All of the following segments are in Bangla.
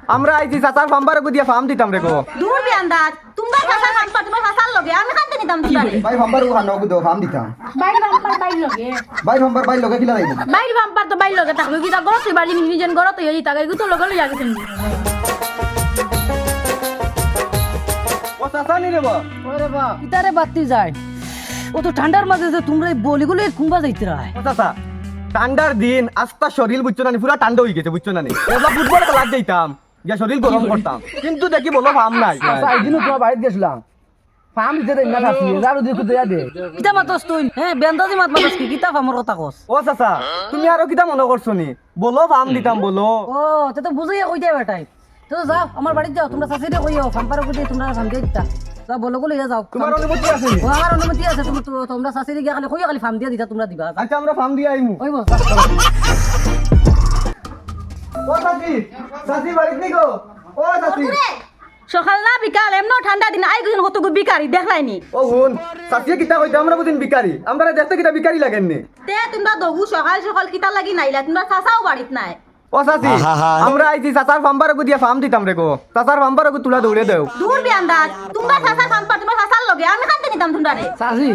আমরা আইছি চাচার ফাম্বারে দিয়া ফার্ম দিতাম রে গো দূর বিয়ান্দাজ তোমরা চাচার ফাম্পার তোমার চাচার লগে আমি খাতে নিতাম তোমরা ভাই ফাম্বার খানো গুদো ফার্ম দিতাম বাইরে ফাম্পার বাইর লগে ভাই ফাম্বার ভাই লগে খিলা যাইব বাইরে ফাম্পার তো বাইর লগে থাকলো কি তা গরত বাড়ি নিজেন গরত হই তাকে গুতো লগে লই আগেছেন ও চাচা নি রে বা ওরে বাপ ইতারে বাতি যায় ও তো ঠান্ডার মাঝে যে তোমরা এই বলিগুলো কুম্বা যাইতে রায় ও চাচা ঠান্ডার দিন আস্তা শরীর বুঝছো না পুরা ঠান্ডা হয়ে গেছে বুঝছো না এবার ফুটবল খেলা যাইতাম গিয়া শরীর গরম করতাম কিন্তু দেখি বলো ফার্ম নাই একদিনও তোমার বাড়িতে গেছিলাম ফার্ম দিতে দেয় না থাকি যারও দিকে দেয়া দে কিতা মাতস তুই হ্যাঁ বেন্দাজি মাত মাতস কি কিতা ফামর কথা কস ও চাচা তুমি আরো কিটা মনে করছো নি বলো ফার্ম দিতাম বলো ও তে তো বুঝাইয়া কই যাবে বেটাই তো যাও আমার বাড়িতে যাও তোমরা সাসিরে কইও ফাম্পারে কই তোমরা ফার্ম দিয়ে দিতা যাও বলো বলে যাও তোমার অনুমতি আছে নি? ও আমার অনুমতি আছে তোমরা সাসিরে গিয়া খালি কইয়া খালি ফার্ম দিয়ে দিতা তোমরা দিবা আচ্ছা আমরা ফার্ম দিয়ে আইমু ওই বস ও চাচি চাচি বাড়িতে নি গো ও চাচি সকাল না বিকাল এমন ঠান্ডা দিন আই গেছেন কত বিকারি দেখলাইনি ও হুন চাচি কিটা কইতে আমরা বুঝিন বিকারি আমরা দেখতে কিটা বিকারি লাগেন নি তে তোমরা দগু সকাল সকাল কিতা লাগি নাইলা তোমরা চাচাও বাড়িত নাই ও চাচি আমরা আইছি চাচার ফাম্বারে দিয়া ফার্ম দিতাম রে গো চাচার ফাম্বারে তুলা দৌড়ে দেও দূর বিয়ান্দাজ তোমরা চাচার ফাম্পার তোমার চাচার লগে আমি খাতে নিতাম তোমরা চাচি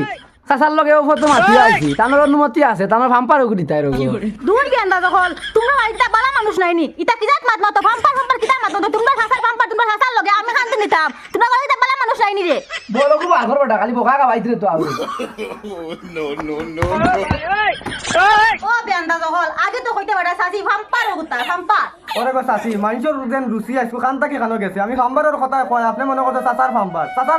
চাচার লগে ও ফটো মাতি আইছি তানোর অনুমতি আছে তানোর ফাম্পার উগরি তাই রগো দূর বিয়ান্দাজ যখন তোমরা বাড়িতে বালা মানুষ নাইনি ইতা কিজাত মাত মাতো ফাম্পার কিতা মাতো তোমরা চাচার ফাম্পার তোমরা চাচার লগে আমি খাতে নিতাম তোমরা বাড়িতে বালা মানুষ নাইনি রে বলো খুব আগর বেটা খালি বোকা কা বাইতে তো আগে ও বিয়ান্দাজ যখন আগে তো কইতে পারা চাচি ফাম্পার গুতা ফাম্পার ওরে গো চাচি মানুষের যেন রুচি আইসু খান তাকি খানো গেছে আমি ফাম্বারের কথা কয় আপনি মনে করতে চাচার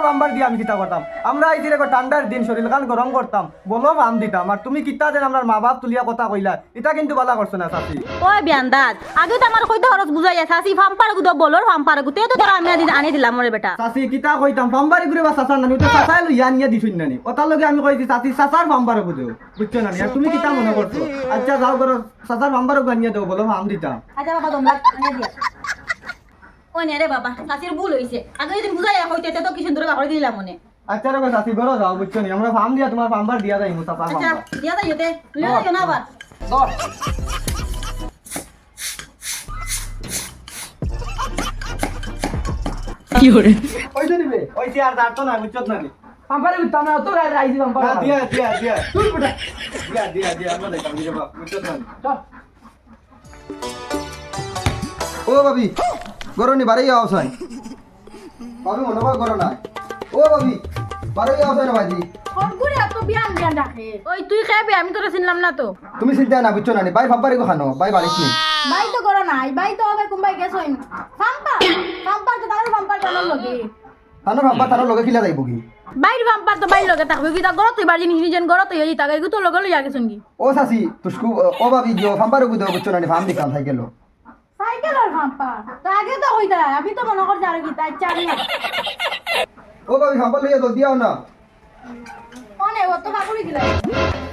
ফাম্বার দিয়ে আমি কিতা করতাম আমরা আইছি রে গো ঠান্ডার দিন শরীর খান গরম করতাম বলো ফার্ম দিতাম আর তুমি কিতা যেন আমার মা বাপ তুলিয়া কথা কইলা এটা কিন্তু বালা করছো না চাচি ওই বিয়ান্দাজ আগে তো আমার কইতে খরচ বুঝাই চাচি ফাম্পার গুতো বলর ফাম্পার গুতে তো তোরা আমি আনি দিলাম মরে বেটা চাচি কিতা কইতাম ফাম্বারি করে বা চাচার নানি তো চাচাই লইয়া নিয়া দিছুন নানি ওটার লগে আমি কইছি চাচি চাচার ফাম্বারে বুঝো বুঝছো না আর তুমি কিতা মনে করছো আচ্ছা যাও করো চাচার ফাম্বারে গানিয়া দাও বলো ফার্ম দিতাম আচ্ছা বাবা তোমরা আনিয়ে দিয়া ওই নে রে বাবা চাচির ভুল হইছে আগে যদি বুঝাই কইতে তো কি সুন্দর করে দিলাম মনে আচ্ছা রে গো চাচি করো যাও বুঝছো নি আমরা ফার্ম দিয়া তোমার ফাম্বার দিয়া যাই মুসাফা আচ্ছা ফাম্বার দিয়া দাও ইতে লিয়ে দাও না আবার ওই যে নিবে ওই যে আর দাঁড়তো না বুঝছো না নি ফাম্পারে উঠতাম না তো আইছি ফাম্পার দিয়া দিয়া দিয়া তুই বেটা দিয়া আমরা দেখাম দিরে বাপ বুঝছো না নি চল ও ভাবি গরনি বাড়াই আওসাই ভাবি মনে কর গরো না ও ভাবি বাড়াই আওসাই না ভাজি কোনগুরে এত বিয়ান বিয়ান রাখে ওই তুই খাবি আমি তোরা চিনলাম না তো তুমি চিন্তা না বুঝছো না নি ভাই ফাম্পারে খানো ভাই বাড়িতে নেই বাই তো করো নাই বাই তো হবে কুম্বাই গেছইন ফাম্পার ফাম্পার তো তার ফাম্পার জানার লগে তানোর ফাম্পার তানোর লগে খিলা যাইব কি বাইর ফাম্পার তো বাইর লগে থাকবে কি তা গরত বাড়ি নিজেন গরত হই তাকে গুতো লগে লই আগেছেন কি ও চাচি তুসকু ও ভাবি গিয়ে ফাম্পারে বুঝো বুঝছো না নি ফার্ম দিতাম সাইকেল সাইকেল আর ফাম্পার তো আগে তো কইতা আমি তো মনে কর জানো কি তাই চারি ও ভাবি ফাম্পার লইয়া জলদি আও না কোনে ও তো বাকুড়ি দিলা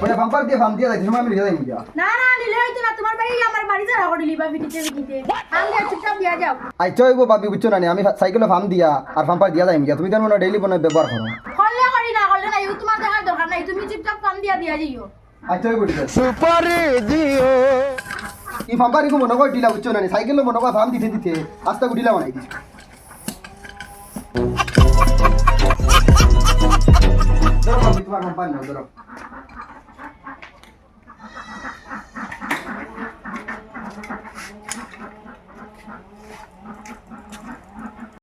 ওটা ফাম্পার দিয়ে ফার্ম দিয়া যাই সময় আমি লিখে যাই মিয়া না না নিলে হইতো না তোমার বাড়ি আমার বাড়ি যারা করে লিবা বিটিতে বিটিতে আমি চুপচাপ দিয়া যাও আচ্ছা হইব ভাবি বুঝছো না নি আমি সাইকেলে ফার্ম দিয়া আর ফাম্পার দিয়া যাই মিয়া তুমি জানো না ডেইলি বনে ব্যবহার করো করলে করি না করলে না ইউ তোমার দেখার দরকার নাই তুমি চুপচাপ কাম দিয়া দিয়া যাইও আচ্ছা হইব ঠিক আছে সুপারি দিও এই ফাম্পারি কো মনে কর দিলা বুঝছো না নি সাইকেলে মনে কর ফার্ম দিতে দিতে আস্তে গুডিলা বানাই দিছি ধরো ভাবি তোমার ফাম্পার নাও ধরো